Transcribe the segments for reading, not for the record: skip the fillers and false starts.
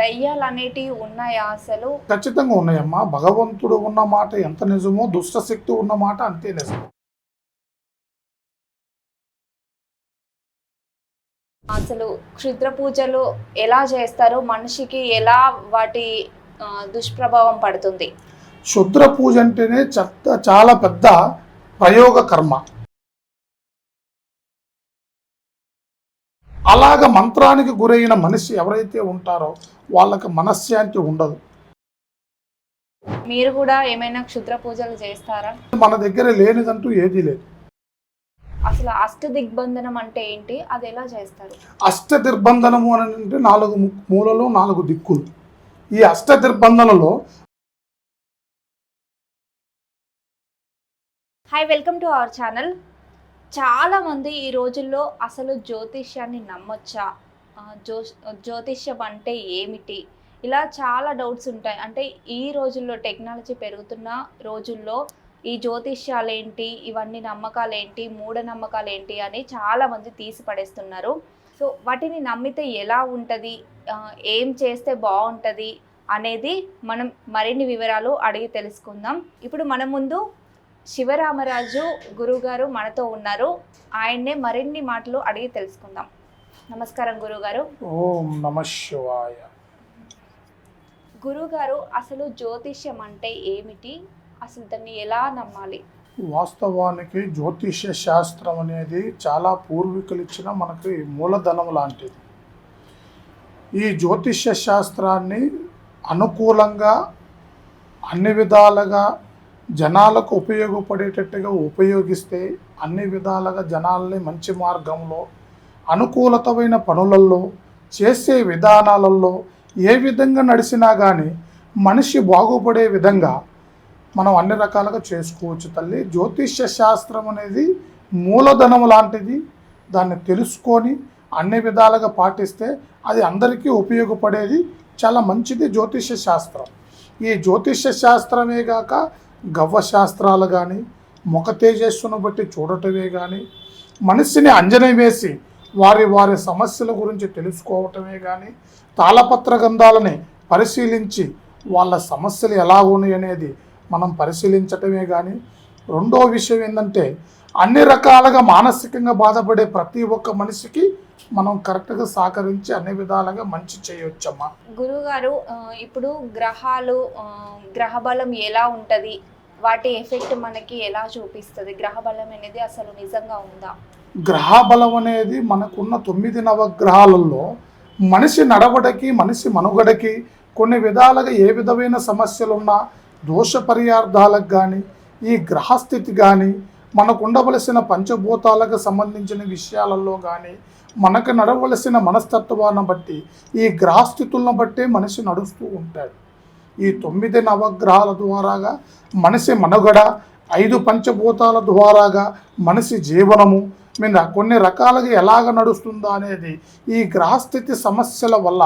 దయ్యాలు అనేటివి ఉన్నాయా అసలు? ఖచ్చితంగా ఉన్నాయమ్మా. భగవంతుడు ఉన్న మాట ఎంత నిజమో దుష్టశక్తి ఉన్న మాట అంతే నిజం. అసలు క్షుద్ర పూజలు ఎలా చేస్తారు? మనిషికి ఎలా వాటి దుష్ప్రభావం పడుతుంది? క్షుద్ర పూజ అంటేనే చాలా పెద్ద ప్రయోగ కర్మ. అలాగ మంత్రానికి గురైన మనిషి ఎవరైతే ఉంటారో వాళ్ళకి మనశ్శాంతి ఉండదు. మీరు కూడా ఏమైనా క్షుద్ర పూజలు చేస్తారా? మన దగ్గర లేనిదంటూ ఏదీ లేదు. అసలు అష్ట దిగ్బంధనం అంటే ఏంటి? అది ఎలా చేస్తారు? అష్ట దిగ్బంధనము అని అంటే 4 మూలలు 4 దిక్కులు. ఈ అష్ట దిగ్బంధనలో hi, welcome to our channel. చాలామంది ఈ రోజుల్లో అసలు జ్యోతిష్యాన్ని నమ్మొచ్చా, జ్యోతిష్యం అంటే ఏమిటి, ఇలా చాలా డౌట్స్ ఉంటాయి. అంటే ఈ రోజుల్లో టెక్నాలజీ పెరుగుతున్న రోజుల్లో ఈ జ్యోతిష్యాలు ఏంటి, ఇవన్నీ నమ్మకాలు ఏంటి, మూఢనమ్మకాలు ఏంటి అని చాలామంది తీసి పడేస్తున్నారు. సో వాటిని నమ్మితే ఎలా ఉంటుంది, ఏం చేస్తే బాగుంటుంది అనేది మనం మరిన్ని వివరాలు అడిగి తెలుసుకుందాం. ఇప్పుడు మన ముందు శివరామరాజు గురుగారు మనతో ఉన్నారు. ఆయన్నే మరిన్ని మాటలు అడిగి తెలుసుకుందాం. నమస్కారం గురుగారు. ఓం నమః శివాయ. గురుగారు, అసలు జ్యోతిష్యం అంటే ఏమిటి? అసలు దాన్ని ఎలా నమ్మాలి? వాస్తవానికి జ్యోతిష్య శాస్త్రం అనేది చాలా పూర్వీకులు ఇచ్చిన మనకి మూలధనం లాంటిది. ఈ జ్యోతిష్య శాస్త్రాన్ని అనుకూలంగా అన్ని విధాలుగా జనాలకు ఉపయోగపడేటట్టుగా ఉపయోగిస్తే అన్ని విధాలుగా జనాల్ని మంచి మార్గంలో అనుకూలతమైన పనులలో చేసే విధానాలలో ఏ విధంగా నడిచినా కానీ మనిషి బాగుపడే విధంగా మనం అన్ని రకాలుగా చేసుకోవచ్చు తల్లి. జ్యోతిష్య శాస్త్రం అనేది మూలధనం లాంటిది. దాన్ని తెలుసుకొని అన్ని విధాలుగా పాటిస్తే అది అందరికీ ఉపయోగపడేది. చాలా మంచిది జ్యోతిష్య శాస్త్రం. ఈ జ్యోతిష్య శాస్త్రమే కాక గవ్వ శాస్త్రాలు కానీ, ముఖ తేజస్సును బట్టి చూడటమే కానీ, మనిషిని అంజన వేసి వారి సమస్యల గురించి తెలుసుకోవటమే కానీ, తాళపత్ర గ్రంథాలని పరిశీలించి వాళ్ళ సమస్యలు ఎలా ఉన్నాయి అనేది మనం పరిశీలించటమే కానీ, రెండో విషయం ఏంటంటే అన్ని రకాలుగా మానసికంగా బాధపడే ప్రతి ఒక్క మనిషికి మనం కరెక్ట్గా సహకరించి అన్ని విధాలుగా మంచి చేయవచ్చమ్మా. గురుగారు, ఇప్పుడు గ్రహాలు, గ్రహబలం ఎలా ఉంటుంది, వాటి ఎఫెక్ట్ మనకి ఎలా చూపిస్తుంది? గ్రహబలం అనేది అసలు నిజంగా ఉందా? గ్రహబలం అనేది మనకున్న 9 నవగ్రహాలలో మనిషి నడవడికి, మనిషి మనుగడకి కొన్ని విధాలుగా ఏ విధమైన సమస్యలున్నా దోష పరిహార్థాలకు కానీ, ఈ గ్రహస్థితి కానీ, మనకు ఉండవలసిన పంచభూతాలకు సంబంధించిన విషయాలలో కానీ, మనకు నడవలసిన మనస్తత్వాన్ని బట్టి ఈ గ్రహస్థితులను బట్టే మనిషి నడుస్తూ ఉంటాడు. ఈ 9 నవగ్రహాల ద్వారాగా మనిషి మనుగడ, 5 పంచభూతాల ద్వారాగా మనిషి జీవనము మీద కొన్ని రకాలుగా ఎలాగ నడుస్తుందో అనేది ఈ గ్రహస్థితి సమస్యల వల్ల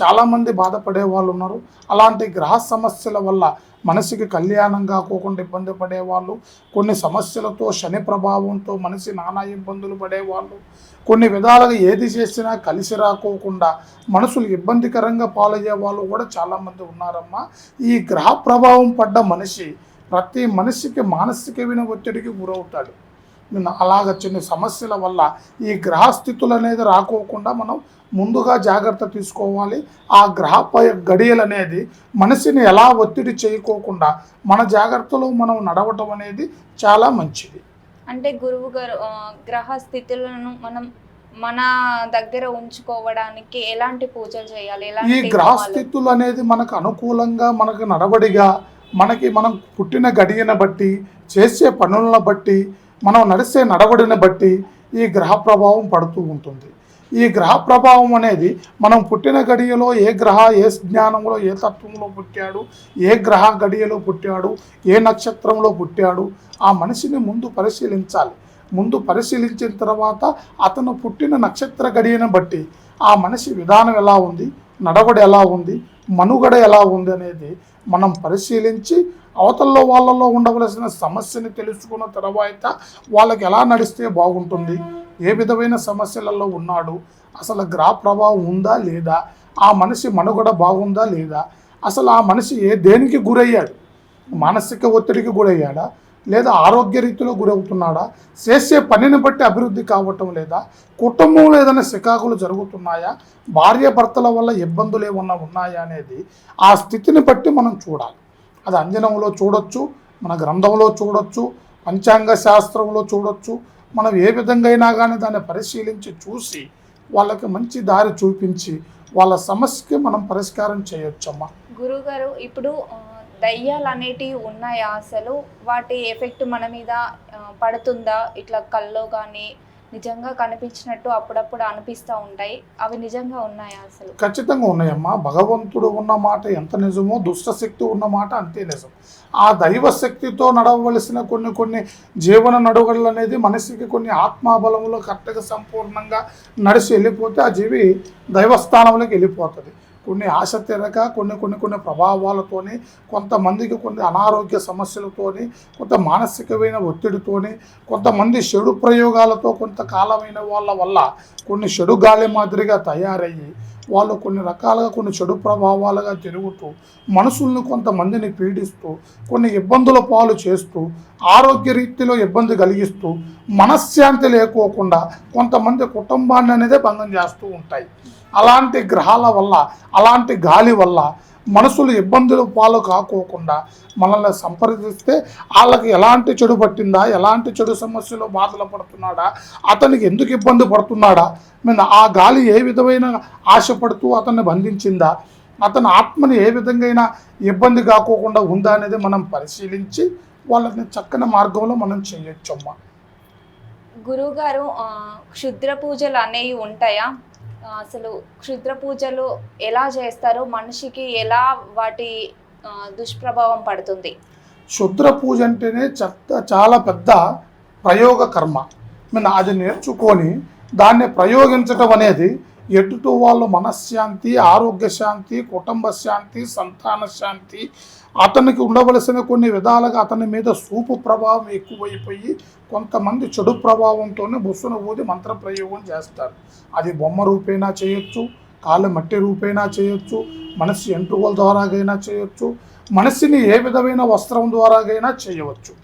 చాలామంది బాధపడే వాళ్ళు ఉన్నారు. అలాంటి గ్రహ సమస్యల వల్ల మనిషికి కళ్యాణం కాకోకుండా ఇబ్బంది పడేవాళ్ళు, కొన్ని సమస్యలతో శని ప్రభావంతో మనిషి నానా ఇబ్బందులు పడేవాళ్ళు, కొన్ని విధాలుగా ఏది చేసినా కలిసి రాకోకుండా మనుషులు ఇబ్బందికరంగా పాలయ్యే వాళ్ళు కూడా చాలామంది ఉన్నారమ్మా. ఈ గ్రహ ప్రభావం పడ్డ మనిషి ప్రతి మనిషికి మానసికమైన ఒత్తిడికి గురవుతాడు. అలాగ చిన్న సమస్యల వల్ల ఈ గ్రహస్థితులు అనేది రాకోకుండా మనం ముందుగా జాగ్రత్త తీసుకోవాలి. ఆ గ్రహ గడియలు అనేది మనిషిని ఎలా ఒత్తిడి చేయకోకుండా మన జాగ్రత్తలో మనం నడవటం అనేది చాలా మంచిది. అంటే గురువు గారు, గ్రహ స్థితులను మనం మన దగ్గర ఉంచుకోవడానికి ఎలాంటి పూజలు చేయాలి? ఈ గ్రహస్థితులు అనేది మనకు అనుకూలంగా, మనకు నడవడిగా, మనం పుట్టిన గడియను బట్టి, చేసే పనులను బట్టి, మనం నడిచే నడవడిని బట్టి ఈ గ్రహ ప్రభావం పడుతూ ఉంటుంది. ఈ గ్రహ ప్రభావం అనేది మనం పుట్టిన గడియలో ఏ గ్రహ ఏ జ్ఞానంలో ఏ తత్వంలో పుట్టాడు, ఏ గ్రహ గడియలో పుట్టాడు, ఏ నక్షత్రంలో పుట్టాడు, ఆ మనిషిని ముందు పరిశీలించాలి. ముందు పరిశీలించిన తర్వాత అతను పుట్టిన నక్షత్ర గడియను బట్టి ఆ మనిషి విధానం ఎలా ఉంది, నడవడి ఎలా ఉంది, మనుగడ ఎలా ఉంది అనేది మనం పరిశీలించి అవతల్లో వాళ్ళల్లో ఉండవలసిన సమస్యని తెలుసుకున్న తర్వాత వాళ్ళకి ఎలా నడిస్తే బాగుంటుంది, ఏ విధమైన సమస్యలలో ఉన్నాడు, అసలు గ్రహ ప్రభావం ఉందా లేదా ఆ మనిషి మనుగడ బాగుందా లేదా, అసలు ఆ మనిషి దేనికి గురయ్యాడు, మానసిక ఒత్తిడికి గురయ్యాడా లేదా ఆరోగ్య రీతిలో గురవుతున్నాడా, చేసే పనిని బట్టి అభివృద్ధి కావటం లేదా, కుటుంబంలో ఏదైనా సికాకులు జరుగుతున్నాయా, భార్య భర్తల వల్ల ఇబ్బందులు ఏమన్నా ఉన్నాయా అనేది ఆ స్థితిని బట్టి మనం చూడాలి. అది అంజనంలో చూడొచ్చు, మన గ్రంథంలో చూడొచ్చు, పంచాంగ శాస్త్రంలో చూడొచ్చు. మనం ఏ విధంగా అయినా కానీ దాన్ని పరిశీలించి చూసి వాళ్ళకి మంచి దారి చూపించి వాళ్ళ సమస్యకి మనం పరిష్కారం చేయొచ్చమ్మా. గురుగారు, ఇప్పుడు దయ్యాలు అనేటివి ఉన్నాయా, అసలు వాటి ఎఫెక్ట్ మన మీద పడుతుందా? ఇట్లా కల్లో కానీ నిజంగా కనిపించినట్టు అప్పుడప్పుడు అనిపిస్తూ ఉంటాయి, అవి నిజంగా ఉన్నాయా అసలు? ఖచ్చితంగా ఉన్నాయమ్మా. భగవంతుడు ఉన్న మాట ఎంత నిజమో దుష్టశక్తి ఉన్న మాట అంతే నిజం. ఆ దైవ శక్తితో నడవవలసిన కొన్ని జీవన నడుగడలు అనేది మనిషికి కొన్ని ఆత్మాబలంలో కరెక్ట్గా సంపూర్ణంగా నడిచి వెళ్ళిపోతే ఆ జీవి దైవస్థానంలోకి వెళ్ళిపోతుంది. కొన్ని ఆశ తీరక కొన్ని ప్రభావాలతోని, కొంతమందికి కొన్ని అనారోగ్య సమస్యలతోని, కొంత మానసికమైన ఒత్తిడితోని, కొంతమంది చెడు ప్రయోగాలతో కొంతకాలమైన వాళ్ళ వల్ల కొన్ని చెడు గాలి మాదిరిగా తయారయ్యి వాళ్ళు కొన్ని రకాలుగా కొన్ని చెడు ప్రభావాలుగా తిరుగుతూ మనుషుల్ని కొంతమందిని పీడిస్తూ కొన్ని ఇబ్బందుల పాలు చేస్తూ ఆరోగ్య రీతిలో ఇబ్బంది కలిగిస్తూ మనశ్శాంతి లేకోకుండా కొంతమంది కుటుంబాన్ని అనేదే భంగం చేస్తూ ఉంటాయి. అలాంటి గ్రహాల వల్ల, అలాంటి గాలి వల్ల మనుషులు ఇబ్బందుల పాలు కాకోకుండా మనల్ని సంప్రదిస్తే వాళ్ళకి ఎలాంటి చెడు పట్టిందా, ఎలాంటి చెడు సమస్యలు బాధలు పడుతున్నాడా, అతనికి ఎందుకు ఇబ్బంది పడుతున్నాడా, ఆ గాలి ఏ విధమైన ఆశపడుతూ అతన్ని బంధించిందా, అతని ఆత్మని ఏ విధంగా ఇబ్బంది కాకోకుండా ఉందా అనేది మనం పరిశీలించి వాళ్ళని చక్కని మార్గంలో మనం చేయొచ్చమ్మా. గురువుగారు, క్షుద్ర పూజలు అనేవి ఉంటాయా? అసలు క్షుద్ర పూజలు ఎలా చేస్తారో, మనిషికి ఎలా వాటి దుష్ప్రభావం పడుతుంది? క్షుద్ర పూజ అంటేనే చాలా పెద్ద ప్రయోగ కర్మ. అది నేర్చుకొని దాన్ని ప్రయోగించటం అనేది ఎటుతో వాళ్ళు మనశ్శాంతి, ఆరోగ్య శాంతి, కుటుంబ శాంతి, సంతాన శాంతి, అతనికి ఉండవలసిన కొన్ని విధాలుగా అతని మీద సూపు ప్రభావం ఎక్కువైపోయి కొంతమంది చెడు ప్రభావంతోనే బుస్సును ఊది మంత్ర ప్రయోగం చేస్తారు. అది బొమ్మ రూపేణా చేయొచ్చు, కాళ్ళు మట్టి రూపేణా చేయొచ్చు, మనసు ఎంట్రుకల ద్వారాగైనా చేయొచ్చు, మనసుని ఏ విధమైన వస్త్రం ద్వారాగైనా చేయవచ్చు.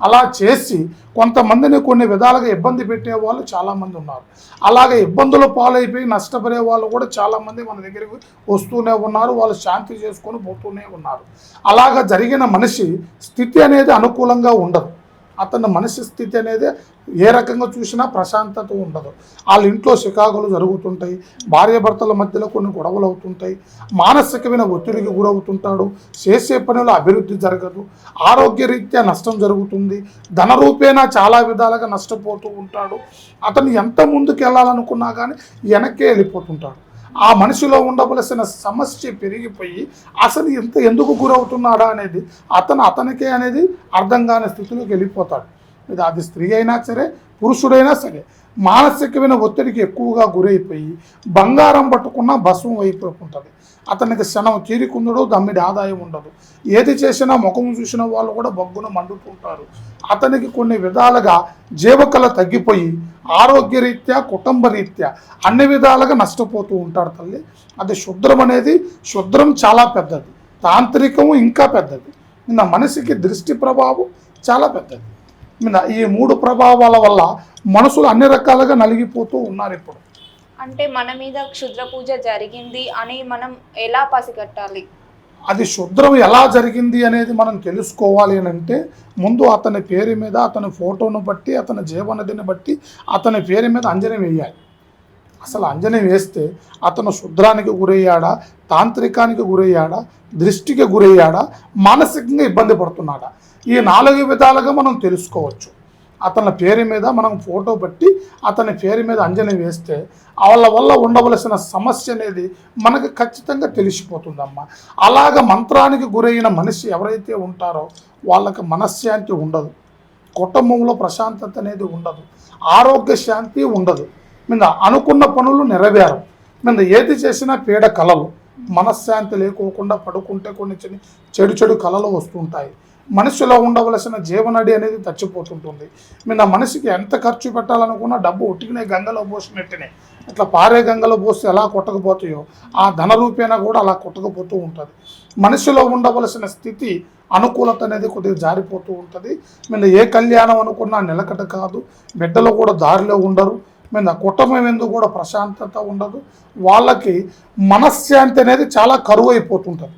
అలా చేసి కొంతమందిని కొన్ని విధాలుగా ఇబ్బంది పెట్టే వాళ్ళు చాలామంది ఉన్నారు. అలాగే ఇబ్బందుల పాలైపోయి నష్టపడే వాళ్ళు కూడా చాలామంది మన దగ్గరికి వస్తూనే ఉన్నారు. వాళ్ళు శాంతి చేసుకొని పోతూనే ఉన్నారు. అలాగా జరిగిన మనిషి స్థితి అనేది అనుకూలంగా ఉండదు. అతని మనిషి స్థితి అనేది ఏ రకంగా చూసినా ప్రశాంతత ఉండదు. వాళ్ళ ఇంట్లో చికాకులు జరుగుతుంటాయి, భార్యాభర్తల మధ్యలో కొన్ని గొడవలు అవుతుంటాయి, మానసికమైన ఒత్తిడికి గురవుతుంటాడు, చేసే పనులు అభివృద్ధి జరగదు, ఆరోగ్య రీత్యా నష్టం జరుగుతుంది, ధన రూపేణా చాలా విధాలుగా నష్టపోతూ ఉంటాడు. అతను ఎంత ముందుకు వెళ్ళాలనుకున్నా కానీ వెనక్కే వెళ్ళిపోతుంటాడు. ఆ మనిషిలో ఉండవలసిన సమస్య పెరిగిపోయి అసలు ఎందుకు గురవుతున్నాడా అనేది అతనికే అనేది అర్థం కాని స్థితిలోకి వెళ్ళిపోతాడు. అది స్త్రీ అయినా సరే, పురుషుడైనా సరే మానసికమైన ఒత్తిడికి ఎక్కువగా గురైపోయి బంగారం పట్టుకున్నా భస్మం అయిపోతుంటుంది. అతనికి క్షణం తీరికుందడు, దమ్మిడి ఆదాయం ఉండదు. ఏది చేసినా ముఖం చూసిన వాళ్ళు కూడా బొగ్గున మండుతుంటారు. అతనికి కొన్ని విధాలుగా జీవకళ తగ్గిపోయి ఆరోగ్య రీత్యా, కుటుంబ రీత్యా అన్ని విధాలుగా నష్టపోతూ ఉంటాడు తల్లి. అది శుద్రం చాలా పెద్దది, తాంత్రికము ఇంకా పెద్దది, మనిషికి దృష్టి ప్రభావం చాలా పెద్దది. ఈ 3 ప్రభావాల వల్ల మనుషులు అన్ని రకాలుగా నలిగిపోతూ ఉన్నారు. ఇప్పుడు అంటే మన మీద క్షుద్ర పూజ జరిగింది అని మనం ఎలా పసిగట్టాలి? అది శుద్రం ఎలా జరిగింది అనేది మనం తెలుసుకోవాలి అని అంటే ముందు అతని పేరు మీద, అతని ఫోటోను బట్టి, అతని జీవనదిని బట్టి అతని పేరు మీద అంజనం వేయాలి. అసలు అంజనం వేస్తే అతను శుద్రానికి గురయ్యాడా, తాంత్రికానికి గురయ్యాడా, దృష్టికి గురయ్యాడా, మానసికంగా ఇబ్బంది పడుతున్నాడా, ఈ 4 విధాలుగా మనం తెలుసుకోవచ్చు. అతని పేరు మీద మనం ఫోటో బట్టి అతని పేరు మీద అంజనం వేస్తే వాళ్ళ వల్ల ఉండవలసిన సమస్య అనేది మనకు ఖచ్చితంగా తెలిసిపోతుందమ్మా. అలాగ మంత్రానికి గురైన మనిషి ఎవరైతే ఉంటారో వాళ్ళకి మనశ్శాంతి ఉండదు, కుటుంబంలో ప్రశాంతత అనేది ఉండదు, ఆరోగ్య శాంతి ఉండదు, అనుకున్న పనులు నెరవేరవు, ఏది చేసినా పీడ కలలు, మనశ్శాంతి లేకోకుండా పడుకుంటే కొన్ని చెడు కలలు వస్తుంటాయి. మనిషిలో ఉండవలసిన జీవనడి అనేది చచ్చిపోతుంటుంది. మీరు ఆ మనిషికి ఎంత ఖర్చు పెట్టాలనుకున్నా డబ్బు ఉట్టికినే గంగలో పోసినట్టునే, ఇట్లా పారే గంగలో పోస్తే ఎలా కొట్టకపోతాయో ఆ ధన రూపేణా కూడా అలా కొట్టకపోతూ ఉంటుంది. మనిషిలో ఉండవలసిన స్థితి అనుకూలత అనేది కొద్దిగా జారిపోతూ ఉంటుంది. మీరు ఏ కళ్యాణం అనుకున్నా నిలకడ కాదు, బిడ్డలు కూడా దారిలో ఉండరు, మీద కుటుంబం ఎందుకు కూడా ప్రశాంతత ఉండదు, వాళ్ళకి మనశ్శాంతి అనేది చాలా కరువు అయిపోతుంటుంది.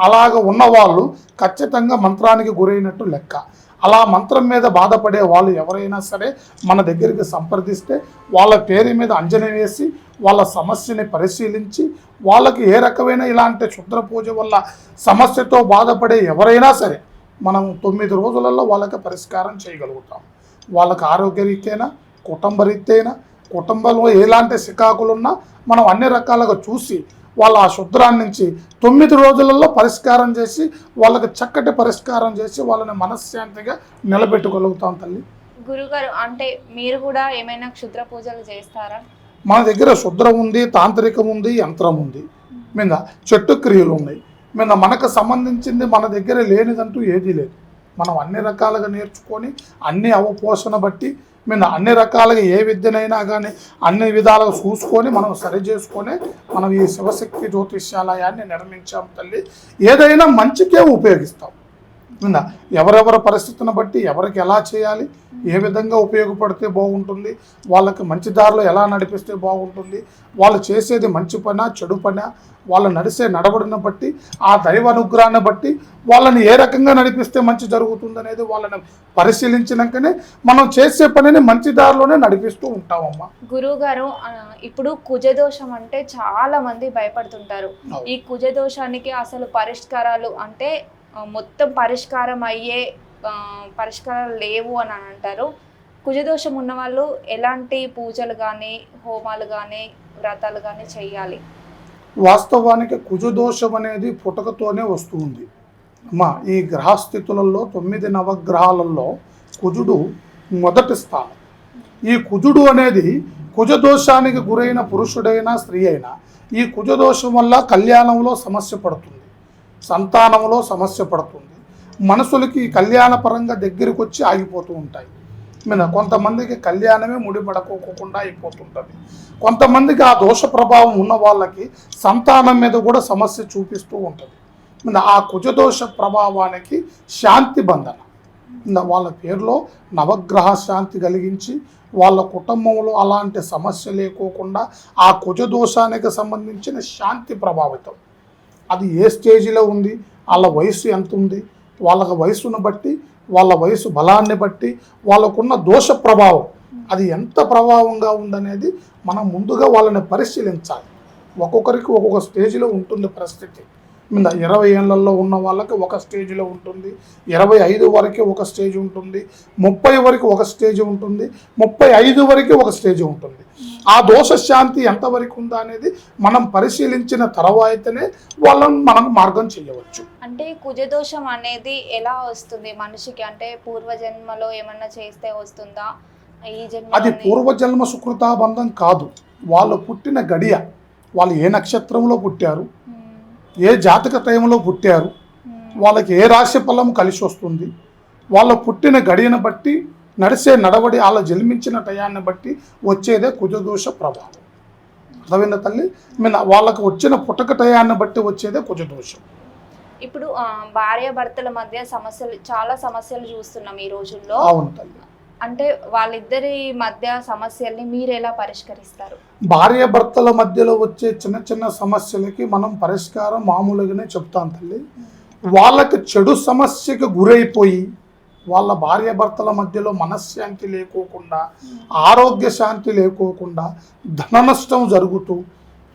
అలాగ ఉన్నవాళ్ళు ఖచ్చితంగా మంత్రానికి గురైనట్టు లెక్క. అలా మంత్రం మీద బాధపడే వాళ్ళు ఎవరైనా సరే మన దగ్గరికి సంప్రదిస్తే వాళ్ళ పేరు మీద అంజనం వేసి వాళ్ళ సమస్యని పరిశీలించి వాళ్ళకి ఏ రకమైన ఇలాంటి క్షుద్ర పూజ వల్ల సమస్యతో బాధపడే ఎవరైనా సరే మనం 9 రోజులలో వాళ్ళకి పరిష్కారం చేయగలుగుతాం. వాళ్ళకి ఆరోగ్యరీత్యైనా, కుటుంబ రీత్యైనా, కుటుంబంలో ఎలాంటి సికాకులున్నా మనం అన్ని రకాలుగా చూసి వాళ్ళ ఆ శుద్రాన్ని నుంచి 9 రోజులలో పరిష్కారం చేసి వాళ్ళకి చక్కటి పరిష్కారం చేసి వాళ్ళని మనశ్శాంతిగా నిలబెట్టుకోగలుగుతాం తల్లి. గురుగారు, అంటే మీరు కూడా ఏమైనా క్షుద్ర పూజలు చేస్తారా? మన దగ్గర శుద్రం ఉంది, తాంత్రికం ఉంది, యంత్రం ఉంది, మీద చెట్టు క్రియలు ఉన్నాయి. మీద మనకు సంబంధించింది మన దగ్గర లేనిదంటూ ఏదీ లేదు. మనం అన్ని రకాలుగా నేర్చుకొని అన్ని అవపోషణ బట్టి మీద అన్ని రకాలుగా ఏ విద్యనైనా కానీ అన్ని విధాలుగా చూసుకొని మనం సరి చేసుకొని మనం ఈ శివశక్తి జ్యోతిష్యాలయాన్ని నిర్మించాం తల్లి. ఏదైనా మంచికే ఉపయోగిస్తాం. మీద ఎవరెవరి పరిస్థితిని బట్టి ఎవరికి ఎలా చేయాలి, ఏ విధంగా ఉపయోగపడితే బాగుంటుంది, వాళ్ళకి మంచి దారిలో ఎలా నడిపిస్తే బాగుంటుంది, వాళ్ళు చేసేది మంచి పనా చెడు పనా, వాళ్ళు నడిసే నడవడిని బట్టి ఆ దైవ అనుగ్రహాన్ని బట్టి వాళ్ళని ఏ రకంగా నడిపిస్తే మంచి జరుగుతుంది అనేది వాళ్ళని పరిశీలించినాకనే మనం చేసే పనిని మంచి దారిలోనే నడిపిస్తూ ఉంటామమ్మా. గురువుగారు, ఇప్పుడు కుజదోషం అంటే చాలా మంది భయపడుతుంటారు. ఈ కుజదోషానికి అసలు పరిష్కారాలు అంటే మొత్తం పరిష్కారం అయ్యే పరిష్కారాలు లేవు అని అంటారు. కుజదోషం ఉన్న వాళ్ళు ఎలాంటి పూజలు కానీ హోమాలు కానీ వ్రతాలు కానీ చేయాలి? వాస్తవానికి కుజదోషం అనేది పుటకతోనే వస్తుంది అమ్మా. ఈ గ్రహస్థితులలో 9 నవగ్రహాలలో కుజుడు మొదటి స్థానం. ఈ కుజుడు అనేది కుజదోషానికి గురైన పురుషుడైనా స్త్రీ అయినా ఈ కుజదోషం వల్ల కళ్యాణంలో సమస్య పడుతుంది, సంతానంలో సమస్య పడుతుంది, మనుషులకి కళ్యాణపరంగా దగ్గరికి వచ్చి ఆగిపోతూ ఉంటాయి. మీద కొంతమందికి కళ్యాణమే ముడిపడకోకుండా అయిపోతుంటుంది. కొంతమందికి ఆ దోష ప్రభావం ఉన్న వాళ్ళకి సంతానం మీద కూడా సమస్య చూపిస్తూ ఉంటుంది. మీద ఆ కుజదోష ప్రభావానికి శాంతి బంధన వాళ్ళ పేరులో నవగ్రహ శాంతి కలిగించి వాళ్ళ కుటుంబంలో అలాంటి సమస్య లేకోకుండా ఆ కుజదోషానికి సంబంధించిన శాంతి ప్రభావితం. అది ఏ స్టేజిలో ఉంది, వాళ్ళ వయసు ఎంత ఉంది, వాళ్ళ వయసును బట్టి వాళ్ళ వయసు బలాన్ని బట్టి వాళ్ళకున్న దోష ప్రభావం అది ఎంత ప్రభావంగా ఉందనేది మనం ముందుగా వాళ్ళని పరిశీలించాలి. ఒక్కొక్కరికి ఒక్కొక్క స్టేజ్లో ఉంటుంది పరిస్థితి. మీద 20 ఏళ్లలో ఉన్న వాళ్ళకి ఒక స్టేజ్లో ఉంటుంది, 25 వరకు ఒక స్టేజ్ ఉంటుంది, 30 వరకు ఒక స్టేజ్ ఉంటుంది, 35 వరకు ఒక స్టేజ్ ఉంటుంది. ఆ దోష శాంతి ఎంతవరకు ఉందా అనేది మనం పరిశీలించిన తర్వాతనే వాళ్ళని మనం మార్గం చేయవచ్చు. అంటే కుజదోషం అనేది ఎలా వస్తుంది మనిషికి? అంటే పూర్వజన్మలో ఏమన్నా చేస్తే వస్తుందా? ఈ జన్మ అది పూర్వజన్మ సుకృతాబంధం కాదు. వాళ్ళు పుట్టిన గడియ, వాళ్ళు ఏ నక్షత్రంలో పుట్టారు, ఏ జాతక టైంలో పుట్టారు, వాళ్ళకి ఏ రాశి ఫలం కలిసి వస్తుంది, వాళ్ళ పుట్టిన గడియను బట్టి నడిసే నడవడి వాళ్ళ జన్మించిన టయాన్ని బట్టి వచ్చేదే కుజదోష ప్రభావం. అర్థమైందా తల్లి? వాళ్ళకి వచ్చిన పుట్టక టయాన్ని బట్టి వచ్చేదే కుజదోషం. ఇప్పుడు భార్యాభర్తల మధ్య సమస్యలు, చాలా సమస్యలు చూస్తున్నాం ఈ రోజుల్లో. అవును తల్లి. అంటే వాళ్ళిద్దరి మధ్య సమస్యల్ని మీరు ఎలా పరిష్కరిస్తారు? భార్యాభర్తల మధ్యలో వచ్చే చిన్న చిన్న సమస్యలకి మనం పరిష్కారం మామూలుగానే చెప్తాం తల్లి. వాళ్ళకి చెడు సమస్యకి గురైపోయి వాళ్ళ భార్యాభర్తల మధ్యలో మనశ్శాంతి లేకోకుండా, ఆరోగ్య శాంతి లేకోకుండా, ధన నష్టం జరుగుతూ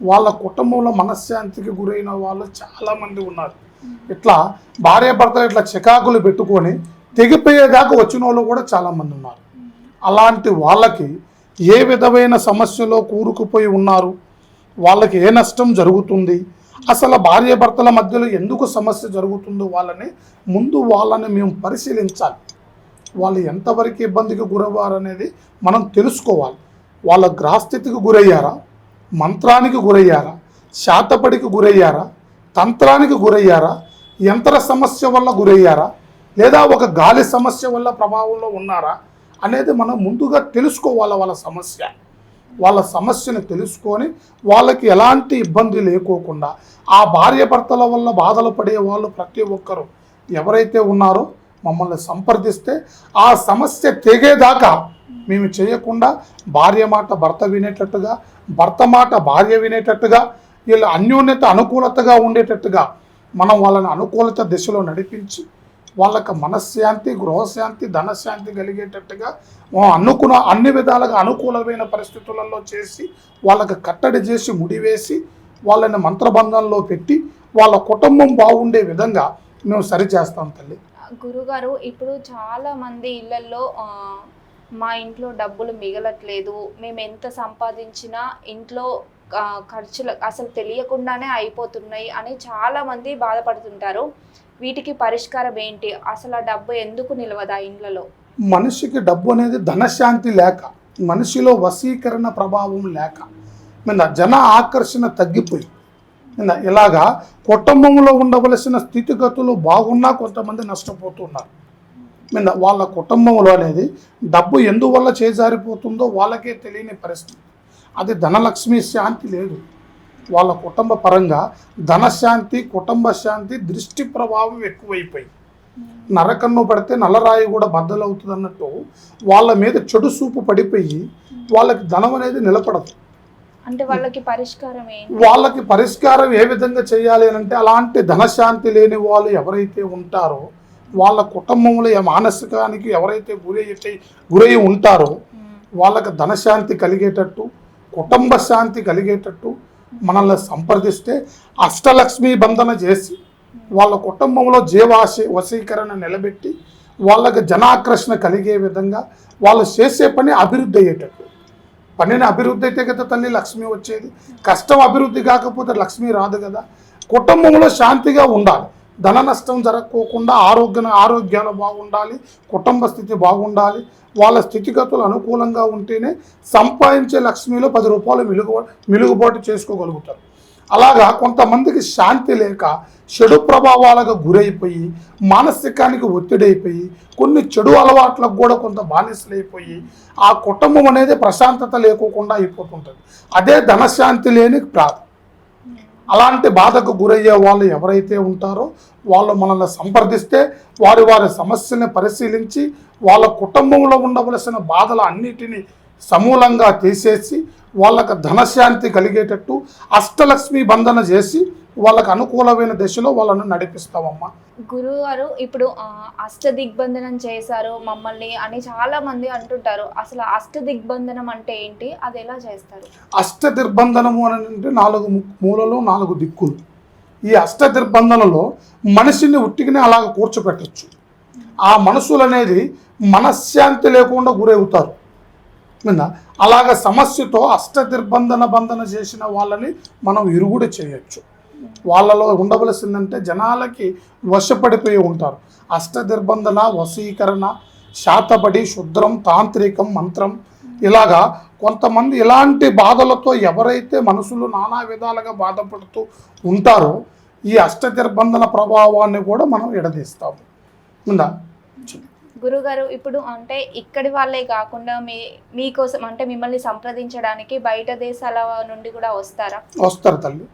వాళ్ళ కుటుంబంలో మనశ్శాంతికి గురైన వాళ్ళు చాలామంది ఉన్నారు. ఇట్లా భార్యాభర్తలు ఇట్లా చికాకులు పెట్టుకొని తెగిపోయేదాకా వచ్చిన వాళ్ళు కూడా చాలామంది ఉన్నారు. అలాంటి వాళ్ళకి ఏ విధమైన సమస్యలో కూరుకుపోయి ఉన్నారు, వాళ్ళకి ఏ నష్టం జరుగుతుంది, అసలు భార్యాభర్తల మధ్యలో ఎందుకు సమస్య జరుగుతుందో వాళ్ళని మేము పరిశీలించాలి. వాళ్ళు ఎంతవరకు ఇబ్బందికి గురవ్వారు అనేది మనం తెలుసుకోవాలి. వాళ్ళ గ్రహస్థితికి గురయ్యారా, మంత్రానికి గురయ్యారా, శాతపడికి గురయ్యారా, తంత్రానికి గురయ్యారా, యంత్ర సమస్య వల్ల గురయ్యారా, లేదా ఒక గాలి సమస్య వల్ల ప్రభావంలో ఉన్నారా అనేది మనం ముందుగా తెలుసుకోవాలి. వాళ్ళ సమస్యను తెలుసుకొని వాళ్ళకి ఎలాంటి ఇబ్బంది లేకోకుండా ఆ భార్యాభర్తల వల్ల బాధలు పడే వాళ్ళు ప్రతి ఒక్కరూ ఎవరైతే ఉన్నారో మమ్మల్ని సంప్రదిస్తే ఆ సమస్య తెగేదాకా మేము చేయకుండా భార్య మాట భర్త వినేటట్టుగా, భర్త మాట భార్య వినేటట్టుగా, వీళ్ళ అన్యోన్యత అనుకూలతగా ఉండేటట్టుగా మనం వాళ్ళని అనుకూలత దిశలో నడిపించి వాళ్ళకి మనశ్శాంతి, గృహశాంతి, ధనశాంతి కలిగేటట్టుగా అనుకున్న అన్ని విధాలుగా అనుకూలమైన పరిస్థితులలో చేసి వాళ్ళకి కట్టడి చేసి ముడివేసి వాళ్ళని మంత్రబంధంలో పెట్టి వాళ్ళ కుటుంబం బాగుండే విధంగా మేము సరిచేస్తాం తల్లి. గురుగారు, ఇప్పుడు చాలా మంది ఇళ్లలో మా ఇంట్లో డబ్బులు మిగలట్లేదు, మేము ఎంత సంపాదించినా ఇంట్లో ఖర్చులు అసలు తెలియకుండానే అయిపోతున్నాయి అని చాలా మంది బాధపడుతుంటారు. వీటికి పరిష్కారం ఏంటి? అసలు ఆ డబ్బు ఎందుకు నిలవదా ఇండ్లలో? మనిషికి డబ్బు అనేది ధనశాంతి లేక, మనిషిలో వశీకరణ ప్రభావం లేక, జన ఆకర్షణ తగ్గిపోయి ఇలాగా కుటుంబంలో ఉండవలసిన స్థితిగతులు బాగున్నా కొంతమంది నష్టపోతున్నారు. వాళ్ళ కుటుంబంలో అనేది డబ్బు ఎందువల్ల చేజారిపోతుందో వాళ్ళకే తెలియని పరిస్థితి. అది ధనలక్ష్మి శాంతి లేదు. వాళ్ళ కుటుంబ పరంగా ధనశాంతి, కుటుంబ శాంతి, దృష్టి ప్రభావం ఎక్కువైపోయి నరకన్ను పడితే నల్లరాయి కూడా బద్దలవుతుంది అన్నట్టు వాళ్ళ మీద చెడు చూపు పడిపోయి వాళ్ళకి ధనం అనేది నిలబడదు. అంటే వాళ్ళకి పరిష్కారం ఏంటి? వాళ్ళకి పరిష్కారం ఏ విధంగా చేయాలి అంటే అలాంటి ధనశాంతి లేని వాళ్ళు ఎవరైతే ఉంటారో వాళ్ళ కుటుంబంలో మానసికానికి ఎవరైతే గురై ఉంటారో వాళ్ళకి ధనశాంతి కలిగేటట్టు, కుటుంబ శాంతి కలిగేటట్టు మనల్ని సంప్రదిస్తే అష్టలక్ష్మి బంధన చేసి వాళ్ళ కుటుంబంలో వశీకరణ నిలబెట్టి వాళ్ళకి జనాకర్షణ కలిగే విధంగా వాళ్ళు చేసే పని అభివృద్ధి అయ్యేటట్టు. పనిని అభివృద్ధి అయితే కదా తల్లి లక్ష్మి వచ్చేది. కష్టం అభివృద్ధి కాకపోతే లక్ష్మి రాదు కదా. కుటుంబంలో శాంతిగా ఉండాలి, ధన నష్టం జరగకోకుండా ఆరోగ్యాలు బాగుండాలి, కుటుంబ స్థితి బాగుండాలి. వాళ్ళ స్థితిగతులు అనుకూలంగా ఉంటేనే సంపాదించే లక్ష్మిలో 10 రూపాయలు మిలుగుబాటు చేసుకోగలుగుతారు. అలాగా కొంతమందికి శాంతి లేక చెడు ప్రభావాలకు గురైపోయి మానసికానికి ఒత్తిడైపోయి కొన్ని చెడు అలవాట్లకు కూడా కొంత బానిసలైపోయి ఆ కుటుంబం అనేది ప్రశాంతత లేకోకుండా అయిపోతుంటుంది. అదే ధనశాంతి లేని ప్రాధ. అలాంటి బాధకు గురయ్యే వాళ్ళు ఎవరైతే ఉంటారో వాళ్ళు మనల్ని సంప్రదిస్తే వారి సమస్యల్ని పరిశీలించి వాళ్ళ కుటుంబంలో ఉండవలసిన బాధల అన్నిటినీ సమూలంగా తీసేసి వాళ్ళకు ధనశాంతి కలిగేటట్టు అష్టలక్ష్మి బంధన చేసి వాళ్ళకు అనుకూలమైన దిశలో వాళ్ళను నడిపిస్తామమ్మా. గురువు గారు, ఇప్పుడు అష్ట దిగ్బంధనం చేశారు మమ్మల్ని అని చాలా మంది అంటుంటారు. అసలు అష్ట దిగ్బంధనం అంటే ఏంటి? అది ఎలా చేస్తారు? అష్ట దిగ్బంధనము అని అంటే 4 మూలలు 4 దిక్కులు. ఈ అష్ట దిగ్బంధనలో మనిషిని ఉట్టిగానే అలాగ కూర్చోపెట్టచ్చు. ఆ మనసులు అనేది మనశ్శాంతి లేకుండా గురవుతారు. అలాగ సమస్యతో అష్ట బంధన చేసిన వాళ్ళని మనం ఇరుగుడు చేయొచ్చు. వాళ్ళలో ఉండవలసిందంటే జనాలకి వశపడిపోయి ఉంటారు. అష్టదిర్బంధన, వశీకరణ, శాతబడి, శుద్రం, తాంత్రికం, మంత్రం, ఇలాగా కొంతమంది ఇలాంటి బాధలతో ఎవరైతే మనసులో నానా విధాలుగా బాధపడుతూ ఉంటారో ఈ అష్టదిర్బంధన ప్రభావాన్ని కూడా మనం ఎడదీస్తాము. గురుగారు, ఇప్పుడు అంటే ఇక్కడి వాళ్ళే కాకుండా మీకోసం అంటే మిమ్మల్ని సంప్రదించడానికి బయట దేశాల నుండి కూడా వస్తారు తల్లి.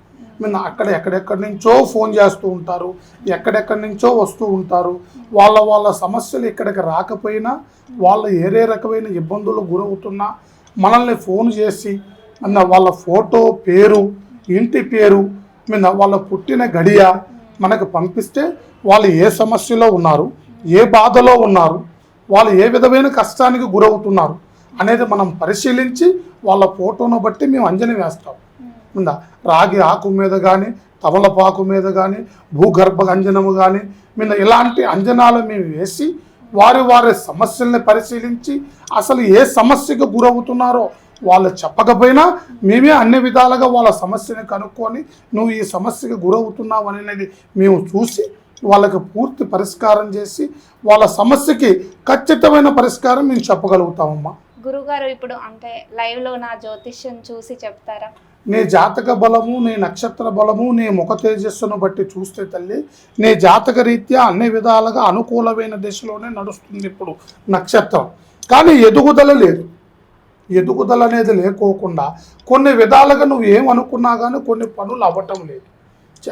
ఎక్కడెక్కడి నుంచో ఫోన్ చేస్తూ ఉంటారు, ఎక్కడెక్కడి నుంచో వస్తూ ఉంటారు. వాళ్ళ సమస్యలు ఇక్కడికి రాకపోయినా వాళ్ళు ఏ రకమైన ఇబ్బందులు గురవుతున్నా మనల్ని ఫోన్ చేసి వాళ్ళ ఫోటో, పేరు, ఇంటి పేరు, వాళ్ళ పుట్టిన గడియ మనకు పంపిస్తే వాళ్ళు ఏ సమస్యలో ఉన్నారు, ఏ బాధలో ఉన్నారు, వాళ్ళు ఏ విధమైన కష్టానికి గురవుతున్నారు అనేది మనం పరిశీలించి వాళ్ళ ఫోటోను బట్టి మేము అంజని వేస్తాం. రాగి ఆకు మీద కానీ, తమలపాకు మీద కానీ, భూగర్భ అంజనము కానీ ఇలాంటి అంజనాలు మేము వేసి వారి సమస్యల్ని పరిశీలించి అసలు ఏ సమస్యకు గురవుతున్నారో వాళ్ళు చెప్పకపోయినా మేమే అన్ని విధాలుగా వాళ్ళ సమస్యని కనుక్కొని నువ్వు ఈ సమస్యకు గురవుతున్నావు అనేది మేము చూసి వాళ్ళకి పూర్తి పరిష్కారం చేసి వాళ్ళ సమస్యకి ఖచ్చితమైన పరిష్కారం మేము చెప్పగలుగుతామమ్మా. గురుగారు, ఇప్పుడు అంటే లైవ్లో నా జ్యోతిష్యం చూసి చెప్తారా? నీ జాతక బలము, నీ నక్షత్ర బలము, నీ ముఖ తేజస్సును బట్టి చూస్తే తల్లి, నీ జాతక రీత్యా అన్ని విధాలుగా అనుకూలమైన దిశలోనే నడుస్తుంది ఇప్పుడు నక్షత్రం. కానీ ఎదుగుదల లేదు. ఎదుగుదల అనేది లేకోకుండా కొన్ని విధాలుగా నువ్వు ఏమనుకున్నా కానీ కొన్ని పనులు అవ్వటం లేదు.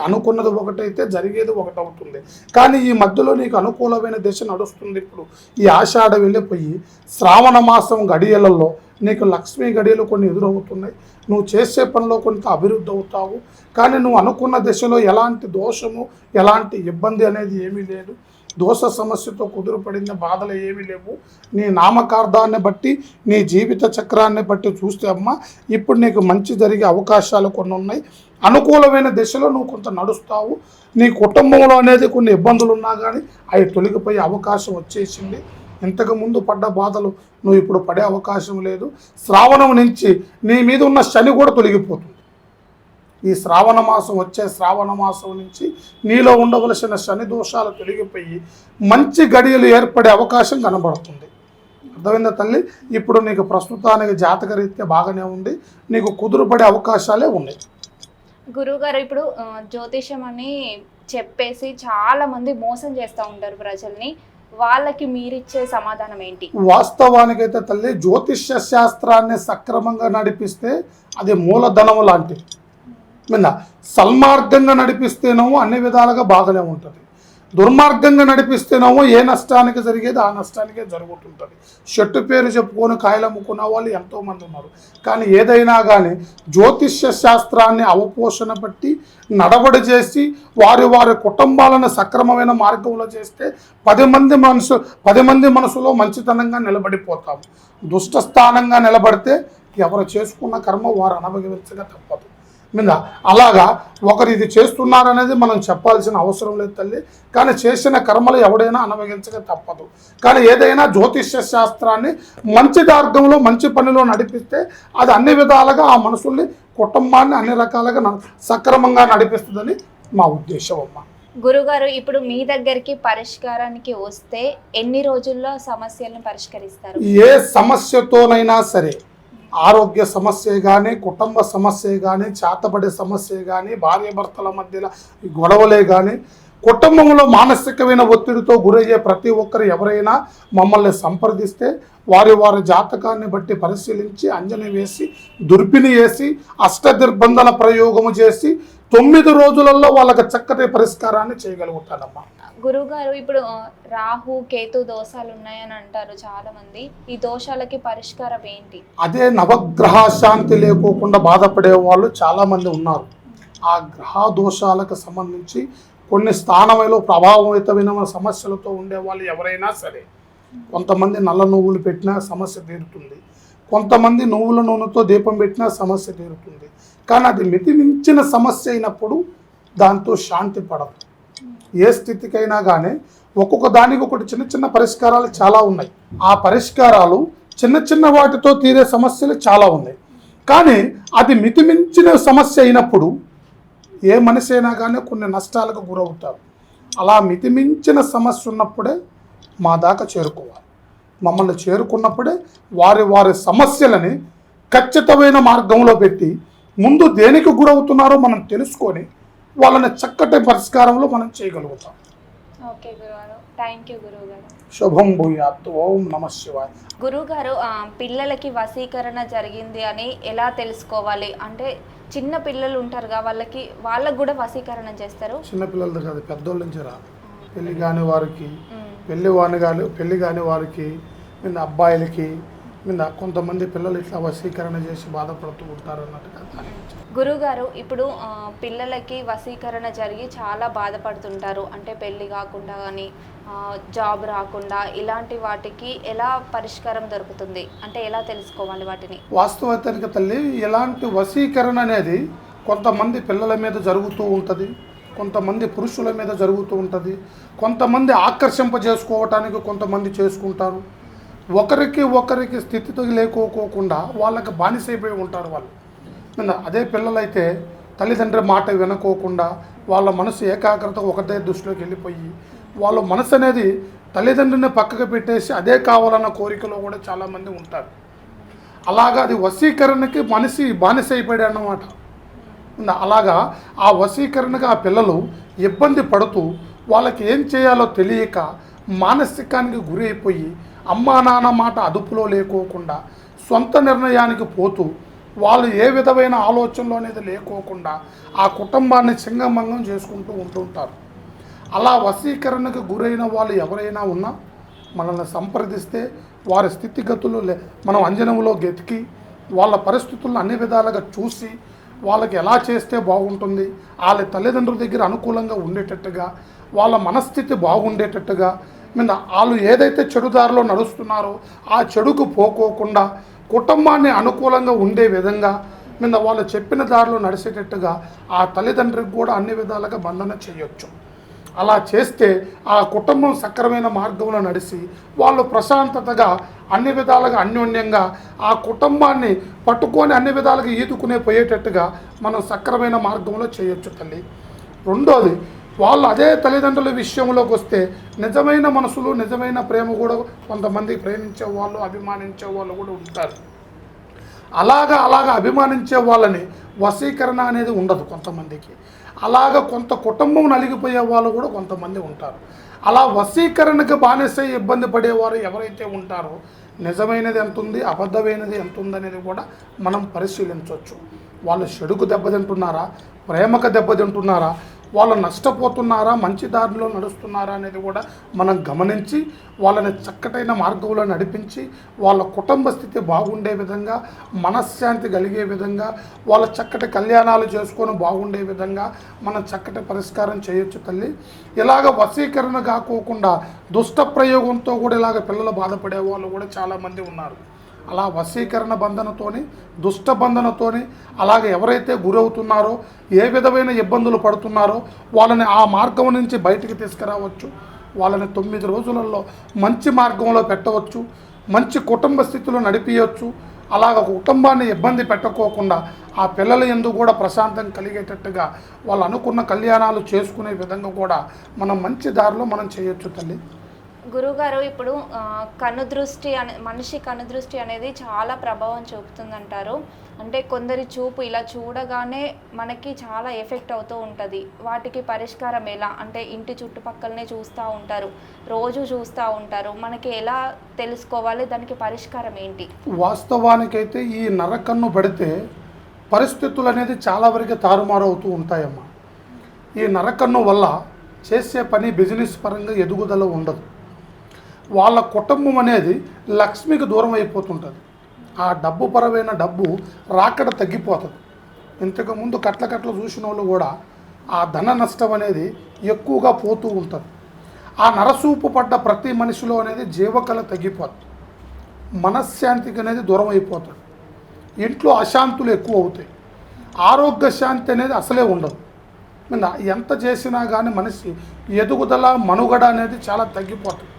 అనుకున్నది ఒకటైతే జరిగేది ఒకటవుతుంది. కానీ ఈ మధ్యలో నీకు అనుకూలమైన దిశ నడుస్తుంది. ఇప్పుడు ఈ ఆషాఢ వెళ్ళిపోయి శ్రావణ మాసం గడియలలో నీకు లక్ష్మీ గడియలు కొన్ని ఎదురవుతున్నాయి. నువ్వు చేసే పనిలో కొంత అభివృద్ధి అవుతావు. కానీ నువ్వు అనుకున్న దిశలో ఎలాంటి దోషము, ఎలాంటి ఇబ్బంది అనేది ఏమీ లేదు. దోష సమస్యతో కుదురుపడిన బాధలు ఏమీ లేవు. నీ నామకార్థాన్ని బట్టి, నీ జీవిత చక్రాన్ని బట్టి చూస్తే అమ్మ, ఇప్పుడు నీకు మంచి జరిగే అవకాశాలు కొన్ని ఉన్నాయి. అనుకూలమైన దిశలో నువ్వు కొంత నడుస్తావు. నీ కుటుంబంలో అనేది కొన్ని ఇబ్బందులు ఉన్నా కానీ అవి తొలగిపోయే అవకాశం వచ్చేసింది. ఇంతకుముందు పడ్డ బాధలు నువ్వు ఇప్పుడు పడే అవకాశం లేదు. శ్రావణం నుంచి నీ మీద ఉన్న శని కూడా తొలగిపోతుంది. ఈ శ్రావణ మాసం వచ్చే శ్రావణ మాసం నుంచి నీలో ఉండవలసిన శని దోషాలు తొలగిపోయి మంచి గడియలు ఏర్పడే అవకాశం కనబడుతుంది. అర్థమైందా తల్లి? ఇప్పుడు నీకు ప్రస్తుతానికి జాతక రీత్యా బాగానే ఉంది. నీకు కుదురుపడే అవకాశాలే ఉన్నాయి. గురువుగారు, ఇప్పుడు జ్యోతిషం అని చెప్పేసి చాలా మంది మోసం చేస్తూ ఉంటారు ప్రజల్ని. వాళ్ళకి మీరిచ్చే సమాధానం ఏంటి? వాస్తవానికైతే తల్లి, జ్యోతిష్య శాస్త్రాన్ని సక్రమంగా నడిపిస్తే అది మూలధనము లాంటిది. సల్మార్గంగా నడిపిస్తేనేమో అన్ని విధాలుగా బాగానే ఉంటుంది. దుర్మార్గంగా నడిపిస్తేనేమో ఏ నష్టానికి జరిగేది ఆ నష్టానికే జరుగుతుంటుంది. చెట్టు పేరు చెప్పుకొని కాయలు అమ్ముకున్న వాళ్ళు ఎంతోమంది ఉన్నారు. కానీ ఏదైనా కానీ జ్యోతిష్య శాస్త్రాన్ని అవపోషణ బట్టి నడవడి చేసి వారి వారి కుటుంబాలను సక్రమమైన మార్గంలో చేస్తే 10 మంది మనసులో మంచితనంగా నిలబడిపోతాము. దుష్టస్థానంగా నిలబడితే ఎవరు చేసుకున్న కర్మ వారు అనుభవించగా తప్పదు. అలాగా ఒకరు ఇది చేస్తున్నారనేది మనం చెప్పాల్సిన అవసరం లేదు తల్లి. కానీ చేసిన కర్మలు ఎవడైనా అనుభవించక తప్పదు. కానీ ఏదైనా జ్యోతిష్య శాస్త్రాన్ని మంచి మార్గంలో మంచి పనిలో నడిపిస్తే అది అన్ని విధాలుగా ఆ మనుషుల్ని, కుటుంబాన్ని అన్ని రకాలుగా సక్రమంగా నడిపిస్తుందని మా ఉద్దేశం అమ్మ. గురుగారు, ఇప్పుడు మీ దగ్గరికి పరిష్కారానికి వస్తే ఎన్ని రోజుల్లో సమస్యలను పరిష్కరిస్తారు? ఏ సమస్యతోనైనా సరే, ఆరోగ్య సమస్య కానీ, కుటుంబ సమస్య కానీ, చేతబడే సమస్య కానీ, భార్యాభర్తల మధ్యలో గొడవలే కానీ, కుటుంబంలో మానసికమైన ఒత్తిడితో గురయ్యే ప్రతి ఒక్కరు ఎవరైనా మమ్మల్ని సంప్రదిస్తే వారి జాతకాన్ని బట్టి పరిశీలించి అంజని వేసి, దుర్పిని వేసి, అష్టదిర్బంధన ప్రయోగము చేసి 9 రోజులలో వాళ్ళకి చక్కటి పరిష్కారాన్ని చేయగలుగుతానమ్మా. గురువుగారు, ఇప్పుడు రాహు కేతు దోషాలు ఉన్నాయని అంటారు చాలా మంది. ఈ దోషాలకి పరిష్కారం ఏంటి? అదే నవగ్రహ శాంతి లేకోకుండా బాధపడే వాళ్ళు చాలా మంది ఉన్నారు. ఆ గ్రహ దోషాలకు సంబంధించి కొన్ని స్థానమైలో ప్రభావితమైన సమస్యలతో ఉండే వాళ్ళు ఎవరైనా సరే, కొంతమంది నల్ల నువ్వులు పెట్టినా సమస్య తీరుతుంది, కొంతమంది నువ్వుల నూనెతో దీపం పెట్టినా సమస్య తీరుతుంది. కానీ అది మితిమించిన సమస్య అయినప్పుడు దాంతో శాంతి పడదు. ఏ స్థితికైనా కానీ ఒక్కొక్క దానికి ఒకటి చిన్న చిన్న పరిష్కారాలు చాలా ఉన్నాయి. ఆ పరిష్కారాలు చిన్న వాటితో తీరే సమస్యలు చాలా ఉన్నాయి. కానీ అది మితిమించిన సమస్య అయినప్పుడు ఏ మనిషి అయినా కానీ కొన్ని నష్టాలకు గురవుతారు. అలా మితిమించిన సమస్య ఉన్నప్పుడే మా దాకా చేరుకోవాలి. మమ్మల్ని చేరుకున్నప్పుడే వారి సమస్యలని ఖచ్చితమైన మార్గంలో పెట్టి ముందు దేనికి గురవుతున్నారో మనం తెలుసుకొని వాళ్ళని చక్కటి పరిష్కారంలో మనం చేయగలుగుతాం. ఓకే గురుగారు, థ్యాంక్ యూ గురువుగారు. శుభం భూయాత్. ఓం నమః శివాయ. గురువుగారు, పిల్లలకి వశీకరణ జరిగింది అని ఎలా తెలుసుకోవాలి? అంటే చిన్న పిల్లలు ఉంటారుగా, వాళ్ళకు కూడా వశీకరణ చేస్తారు? చిన్న పిల్లలది కాదు, పెద్దోళ్ళ నుంచి రా. పెళ్లి కాని వారికి, పెళ్లి కాని వారికి, అబ్బాయిలకి, కొంతమంది పిల్లలు ఇట్లా వశీకరణ చేసి బాధపడుతూ ఉంటారు అన్నట్టుగా. గురుగారు, ఇప్పుడు పిల్లలకి వశీకరణ జరిగి చాలా బాధపడుతుంటారు. అంటే పెళ్ళి కాకుండా కానీ, జాబ్ రాకుండా, ఇలాంటి వాటికి ఎలా పరిష్కారం దొరుకుతుంది? అంటే ఎలా తెలుసుకోవాలి వాటిని? వాస్తవానికి తల్లి, ఇలాంటి వశీకరణ అనేది కొంతమంది పిల్లల మీద జరుగుతూ ఉంటుంది, కొంతమంది పురుషుల మీద జరుగుతూ ఉంటుంది, కొంతమంది ఆకర్షింపజేసుకోవటానికి కొంతమంది చేసుకుంటారు. ఒకరికి స్థితితో లేకోకుండా వాళ్ళకి బానిసైపోయి ఉంటారు వాళ్ళు. అదే పిల్లలైతే తల్లిదండ్రుల మాట వినుకోకుండా వాళ్ళ మనసు ఏకాగ్రత ఒకటే దృష్టిలోకి వెళ్ళిపోయి వాళ్ళ మనసు అనేది తల్లిదండ్రుని పక్కకు పెట్టేసి అదే కావాలన్న కోరికలో కూడా చాలామంది ఉంటారు. అలాగా అది వశీకరణకి మనిషి బానిస అయిపోయాడు అన్నమాట. అలాగా ఆ వశీకరణగా ఆ పిల్లలు ఇబ్బంది పడుతూ వాళ్ళకి ఏం చేయాలో తెలియక మానసికానికి గురి అయిపోయి అమ్మా నాన్న మాట అదుపులో లేకోకుండా సొంత నిర్ణయానికి పోతూ వాళ్ళు ఏ విధమైన ఆలోచనలు అనేది లేకోకుండా ఆ కుటుంబాన్ని సింగమంగం చేసుకుంటూ ఉంటుంటారు. అలా వశీకరణకు గురైన వాళ్ళు ఎవరైనా ఉన్నా మనల్ని సంప్రదిస్తే వారి స్థితిగతులు మనం అంజనంలో గెతికి వాళ్ళ పరిస్థితులను అన్ని విధాలుగా చూసి వాళ్ళకి ఎలా చేస్తే బాగుంటుంది, వాళ్ళ తల్లిదండ్రుల దగ్గర అనుకూలంగా ఉండేటట్టుగా, వాళ్ళ మనస్థితి బాగుండేటట్టుగా, మీద వాళ్ళు ఏదైతే చెడుదారిలో నడుస్తున్నారో ఆ చెడుకు పోకోకుండా కుటుంబాన్ని అనుకూలంగా ఉండే విధంగా మీద వాళ్ళు చెప్పిన దారిలో నడిచేటట్టుగా ఆ తల్లిదండ్రికి కూడా అన్ని విధాలుగా బంధన చేయొచ్చు. అలా చేస్తే ఆ కుటుంబం సక్రమైన మార్గంలో నడిచి వాళ్ళు ప్రశాంతతగా అన్ని విధాలుగా అన్యోన్యంగా ఆ కుటుంబాన్ని పట్టుకొని అన్ని విధాలుగా ఈదుకునే పోయేటట్టుగా మనం సక్రమైన మార్గంలో చేయొచ్చు తల్లి. రెండోది, వాళ్ళు అదే తల్లిదండ్రుల విషయంలోకి వస్తే నిజమైన మనసులు నిజమైన ప్రేమ కూడా కొంతమంది ప్రేమించే వాళ్ళు అభిమానించే వాళ్ళు కూడా ఉంటారు. అలాగా అభిమానించే వాళ్ళని వశీకరణ అనేది ఉండదు కొంతమందికి. అలాగ కొంత కుటుంబం నలిగిపోయే వాళ్ళు కూడా కొంతమంది ఉంటారు. అలా వశీకరణకు బానిసై ఇబ్బంది పడేవారు ఎవరైతే ఉంటారో నిజమైనది ఎంత ఉంది, అబద్ధమైనది ఎంత ఉందనేది కూడా మనం పరిశీలించవచ్చు. వాళ్ళు చెడుకు దెబ్బతింటున్నారా, ప్రేమకు దెబ్బతింటున్నారా, వాళ్ళు నష్టపోతున్నారా, మంచి దారిలో నడుస్తున్నారా అనేది కూడా మనం గమనించి వాళ్ళని చక్కటైన మార్గంలో నడిపించి వాళ్ళ కుటుంబ స్థితి బాగుండే విధంగా, మనశ్శాంతి కలిగే విధంగా, వాళ్ళ చక్కటి కళ్యాణాలు చేసుకొని బాగుండే విధంగా మనం చక్కటి పరిష్కారం చేయొచ్చు తల్లి. ఇలాగ వశీకరణ కాకోకుండా దుష్ట ప్రయోగంతో కూడా ఇలాగ పిల్లలు బాధపడే వాళ్ళు కూడా చాలామంది ఉన్నారు. అలా వశీకరణ బంధనతోని దుష్ట బంధనతోని అలాగే ఎవరైతే గురవుతున్నారో ఏ విధమైన ఇబ్బందులు పడుతున్నారో వాళ్ళని ఆ మార్గం నుంచి బయటికి తీసుకురావచ్చు. వాళ్ళని 9 రోజులలో మంచి మార్గంలో పెట్టవచ్చు, మంచి కుటుంబ స్థితిలో నడిపించవచ్చు. అలాగ కుటుంబాన్ని ఇబ్బంది పెట్టకోకుండా ఆ పిల్లల యందు కూడా ప్రశాంతం కలిగేటట్టుగా వాళ్ళు అనుకున్న కళ్యాణాలు చేసుకునే విధంగా కూడా మనం మంచి దారిలో మనం చేయొచ్చు తల్లి. గురుగారు, ఇప్పుడు కనుదృష్టి మనిషి కనుదృష్టి అనేది చాలా ప్రభావం చూపుతుందంటారు. అంటే కొందరి చూపు ఇలా చూడగానే మనకి చాలా ఎఫెక్ట్ అవుతూ ఉంటుంది. వాటికి పరిష్కారం ఎలా? అంటే ఇంటి చుట్టుపక్కలనే చూస్తూ ఉంటారు, రోజు చూస్తూ ఉంటారు, మనకి ఎలా తెలుసుకోవాలి, దానికి పరిష్కారం ఏంటి? వాస్తవానికైతే ఈ నరకన్ను పడితే పరిస్థితులు అనేది చాలా వరకు తారుమారు అవుతూ ఉంటాయమ్మా. ఈ నరకన్ను వల్ల చేసే పని బిజినెస్ పరంగా ఎదుగుదల ఉండదు. వాళ్ళ కుటుంబం అనేది లక్ష్మికి దూరం అయిపోతుంటుంది. ఆ డబ్బు పరమైన డబ్బు రాకడ తగ్గిపోతుంది. ఇంతకుముందు కట్ల చూసిన వాళ్ళు కూడా ఆ ధన నష్టం అనేది ఎక్కువగా పోతూ ఉంటుంది. ఆ నరసూపు పడ్డ ప్రతి మనిషిలో అనేది జీవకళ తగ్గిపోతుంది. మనశ్శాంతికి అనేది దూరం అయిపోతుంది. ఇంట్లో అశాంతులు ఎక్కువ అవుతాయి. ఆరోగ్య శాంతి అనేది అసలే ఉండదు. ఎంత చేసినా కానీ మనిషి ఎదుగుదల మనుగడ అనేది చాలా తగ్గిపోతుంది.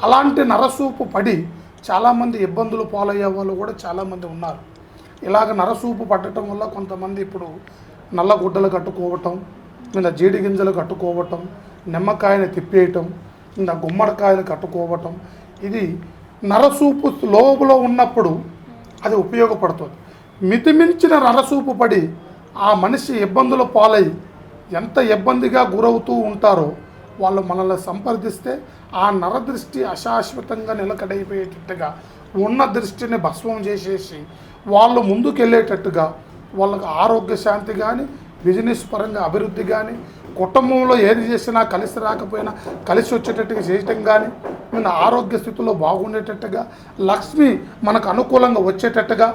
అలాంటి నరసూపు పడి చాలామంది ఇబ్బందులు పాలయ్యే వాళ్ళు కూడా చాలామంది ఉన్నారు. ఇలాగ నరసూపు పడటం వల్ల కొంతమంది ఇప్పుడు నల్ల గుడ్డలు కట్టుకోవటం, మీద జీడి గింజలు కట్టుకోవటం, నిమ్మకాయని తిప్పేయటం, మీద గుమ్మడికాయలు కట్టుకోవటం, ఇది నరసూపు లోపల ఉన్నప్పుడు అది ఉపయోగపడుతుంది. మితిమించిన నరసూపు పడి ఆ మనిషి ఇబ్బందుల పాలై ఎంత ఇబ్బందిగా గురవుతూ ఉంటారో వాళ్ళు మనల్ని సంప్రదిస్తే ఆ నరదృష్టి అశాశ్వతంగా నిలకడైపోయేటట్టుగా ఉన్న దృష్టిని భస్మం చేసేసి వాళ్ళు ముందుకెళ్ళేటట్టుగా వాళ్ళకు ఆరోగ్య శాంతి కానీ, బిజినెస్ పరంగా అభివృద్ధి కానీ, కుటుంబంలో ఏది చేసినా కలిసి రాకపోయినా కలిసి వచ్చేటట్టుగా చేయటం కానీ, మన ఆరోగ్య స్థితిలో బాగుండేటట్టుగా, లక్ష్మి మనకు అనుకూలంగా వచ్చేటట్టుగా,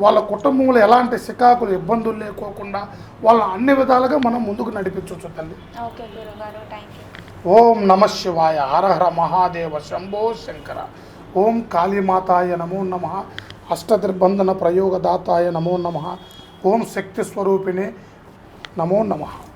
వాళ్ళ కుటుంబంలో ఎలాంటి సికాకులు ఇబ్బందులు లేకోకుండా వాళ్ళ అన్ని విధాలుగా మనం ముందుకు నడిపించవచ్చు తల్లి. ఓకే గురుగారు, థ్యాంక్ యూ. ఓం నమ శివాయ, హర హర మహాదేవ శంభో శంకర. ఓం కాళీమాతాయ నమో నమ, అష్టదిర్బంధన ప్రయోగదాతాయ నమో నమ, ఓం శక్తి స్వరూపిణే నమో నమ.